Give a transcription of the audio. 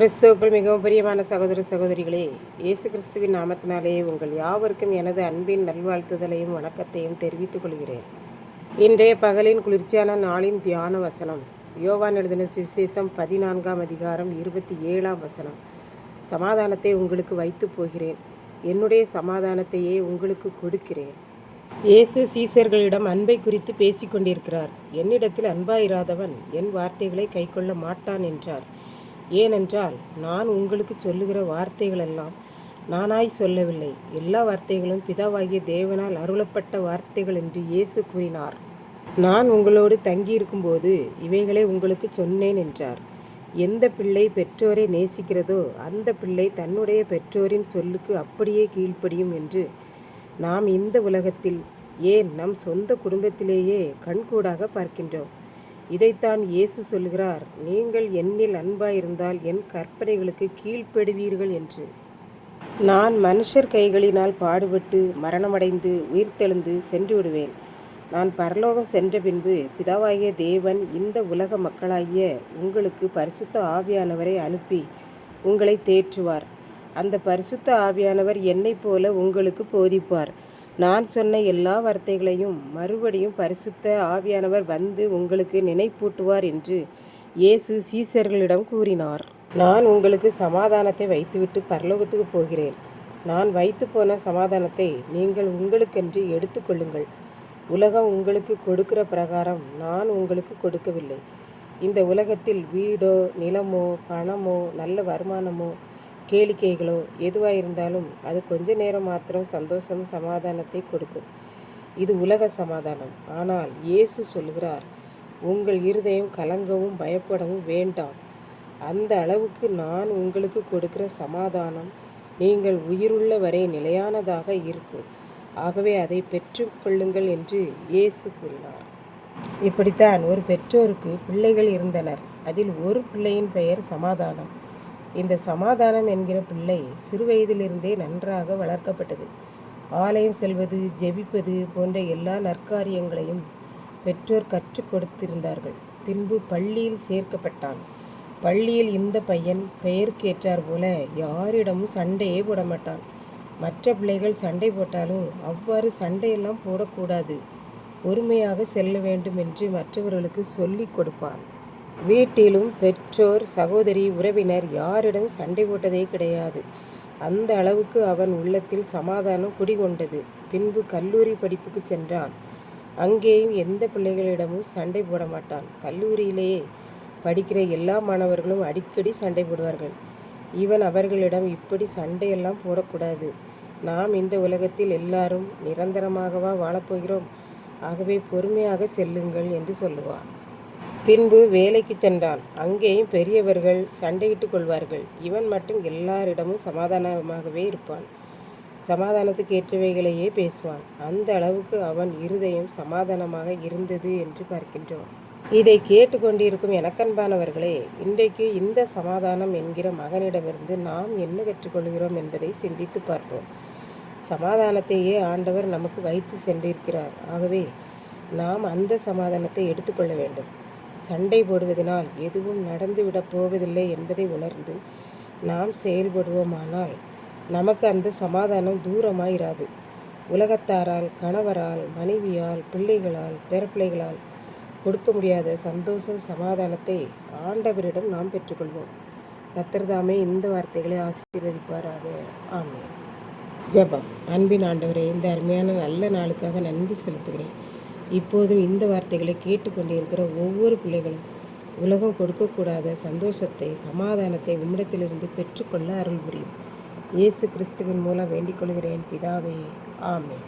கிறிஸ்துவுக்குள் மிகவும் பிரியமான சகோதர சகோதரிகளே, இயேசு கிறிஸ்துவின் நாமத்தினாலே உங்கள் யாவருக்கும் எனது அன்பின் நல்வாழ்த்துதலையும் வணக்கத்தையும் தெரிவித்துக் கொள்கிறேன். இன்றைய பகலின் குளிர்ச்சியான நாளின் தியான வசனம் யோவான் எழுதின சுவிசேஷம் 14ஆம் அதிகாரம் 27ஆம் வசனம். சமாதானத்தை உங்களுக்கு வைத்து போகிறேன், என்னுடைய சமாதானத்தையே உங்களுக்கு கொடுக்கிறேன். இயேசு சீசர்களிடம் அன்பை குறித்து பேசிக்கொண்டிருக்கிறார். என்னிடத்தில் அன்பாயிராதவன் என் வார்த்தைகளை கைக்கொள்ள மாட்டான் என்றார். ஏனென்றால் நான் உங்களுக்கு சொல்லுகிற வார்த்தைகளெல்லாம் நானாய் சொல்லவில்லை, எல்லா வார்த்தைகளும் பிதாவாகிய தேவனால் அருளப்பட்ட வார்த்தைகள் என்று இயேசு கூறினார். நான் உங்களோடு தங்கியிருக்கும்போது இவைகளை உங்களுக்கு சொன்னேன் என்றார். எந்த பிள்ளை பெற்றோரை நேசிக்கிறதோ அந்த பிள்ளை தன்னுடைய பெற்றோரின் சொல்லுக்கு அப்படியே கீழ்ப்படியும் என்று நாம் இந்த உலகத்தில், ஏன் நம் சொந்த குடும்பத்திலேயே கண்கூடாக பார்க்கின்றோம். இதைத்தான் இயேசு சொல்கிறார், நீங்கள் என்னில் அன்பாயிருந்தால் என் கற்பனைகளுக்கு கீழ்ப்படுவீர்கள் என்று. நான் மனுஷர் கைகளினால் பாடுபட்டு மரணமடைந்து உயிர்த்தெழுந்து சென்று விடுவேன். நான் பரலோகம் சென்ற பின்பு பிதாவாகிய தேவன் இந்த உலக மக்களாகிய உங்களுக்கு பரிசுத்த ஆவியானவரை அனுப்பி உங்களை தேற்றுவார். அந்த பரிசுத்த ஆவியானவர் என்னைப் போல உங்களுக்கு போதிப்பார். நான் சொன்ன எல்லா வார்த்தைகளையும் மறுபடியும் பரிசுத்த ஆவியானவர் வந்து உங்களுக்கு நினைப்பூட்டுவார் என்று இயேசு சீசர்களிடம் கூறினார். நான் உங்களுக்கு சமாதானத்தை வைத்துவிட்டு பரலோகத்துக்கு போகிறேன். நான் வைத்து போன சமாதானத்தை நீங்கள் உங்களுக்கென்று எடுத்துக்கொள்ளுங்கள். உலகம் உங்களுக்கு கொடுக்கிற பிரகாரம் நான் உங்களுக்கு கொடுக்கவில்லை. இந்த உலகத்தில் வீடோ நிலமோ பணமோ நல்ல வருமானமோ கேளிக்கைகளோ எதுவாயிருந்தாலும் அது கொஞ்ச நேரம் மாத்திரம் சந்தோஷம் சமாதானத்தை கொடுக்கும். இது உலக சமாதானம். ஆனால் இயேசு சொல்கிறார், உங்கள் இருதயம் கலங்கவும் பயப்படவும் வேண்டாம். அந்த அளவுக்கு நான் உங்களுக்கு கொடுக்கிற சமாதானம் நீங்கள் உயிருள்ள வரை நிலையானதாக இருக்கும். ஆகவே அதை பெற்றுக்கொள்ளுங்கள் என்று இயேசு கூறினார். இப்படித்தான் ஒரு பெற்றோருக்கு பிள்ளைகள் இருந்தனர். அதில் ஒரு பிள்ளையின் பெயர் சமாதானம். இந்த சமாதானம் என்கிற பிள்ளை சிறுவயதிலிருந்தே நன்றாக வளர்க்கப்பட்டது. ஆலயம் செல்வது, ஜெபிப்பது போன்ற எல்லா நற்காரியங்களையும் பெற்றோர் கற்றுக் கொடுத்திருந்தார்கள். பின்பு பள்ளியில் சேர்க்கப்பட்டான். பள்ளியில் இந்த பையன் பெயருக்கேற்றார் போல யாரிடமும் சண்டையே போட மாட்டான். மற்ற பிள்ளைகள் சண்டை போட்டாலும் அவ்வாறு சண்டையெல்லாம் போடக்கூடாது, பொறுமையாக செல்ல வேண்டும் என்று மற்றவர்களுக்கு சொல்லிக் கொடுப்பான். வீட்டிலும் பெற்றோர், சகோதரி, உறவினர் யாரிடம் சண்டை போட்டதே கிடையாது. அந்த அளவுக்கு அவன் உள்ளத்தில் சமாதானம் குடிகொண்டது. பின்பு கல்லூரி படிப்புக்கு சென்றான். அங்கேயும் எந்த பிள்ளைகளிடமும் சண்டை போட மாட்டான். கல்லூரியிலேயே படிக்கிற எல்லா மாணவர்களும் அடிக்கடி சண்டை போடுவார்கள். இவன் அவர்களிடம், இப்படி சண்டையெல்லாம் போடக்கூடாது, நாம் இந்த உலகத்தில் எல்லாரும் நிரந்தரமாகவா வாழப்போகிறோம், ஆகவே பொறுமையாக செல்லுங்கள் என்று சொல்லுவான். பின்பு வேலைக்கு சென்றான். அங்கேயும் பெரியவர்கள் சண்டையிட்டு கொள்வார்கள். இவன் மட்டும் எல்லாரிடமும் சமாதானமாகவே இருப்பான். சமாதானத்துக்கு ஏற்றவைகளையே பேசுவான். அந்த அளவுக்கு அவன் இருதயம் சமாதானமாக இருந்தது என்று பார்க்கின்றோம். இதை கேட்டுக்கொண்டிருக்கும் எனக்கன்பானவர்களே, இன்றைக்கு இந்த சமாதானம் என்கிற மகனிடமிருந்து நாம் என்ன கற்றுக்கொள்கிறோம் என்பதை சிந்தித்து பார்ப்போம். சமாதானத்தையே ஆண்டவர் நமக்கு வைத்து சென்றிருக்கிறார். ஆகவே நாம் அந்த சமாதானத்தை எடுத்துக்கொள்ள வேண்டும். சண்டை போடுவதனால் எதுவும் நடந்துவிடப் போவதில்லை என்பதை உணர்ந்து நாம் செயல்படுவோமானால் நமக்கு அந்த சமாதானம் தூரமாயிராது. உலகத்தாரால், கணவரால், மனைவியால், பிள்ளைகளால், பேரப்பிள்ளைகளால் கொடுக்க முடியாத சந்தோஷம் சமாதானத்தை ஆண்டவரிடம் நாம் பெற்றுக்கொள்வோம். கர்த்தர்தாமே இந்த வார்த்தைகளை ஆசீர்வதிப்பாராக. ஆமென். ஜெபம். அன்பின் ஆண்டவரே, இந்த அருமையான நல்ல நாளுக்காக நன்றி செலுத்துகிறேன். இப்போதும் இந்த வார்த்தைகளை கேட்டுக்கொண்டிருக்கிற ஒவ்வொரு பிள்ளைகளும் உலகம் கொடுக்கக்கூடாத சந்தோஷத்தை, சமாதானத்தை உம்மிடத்திலிருந்து பெற்றுக்கொள்ள அருள் புரியும். இயேசு கிறிஸ்துவின் மூலம் வேண்டிக் கொள்கிறேன் பிதாவே. ஆமென்.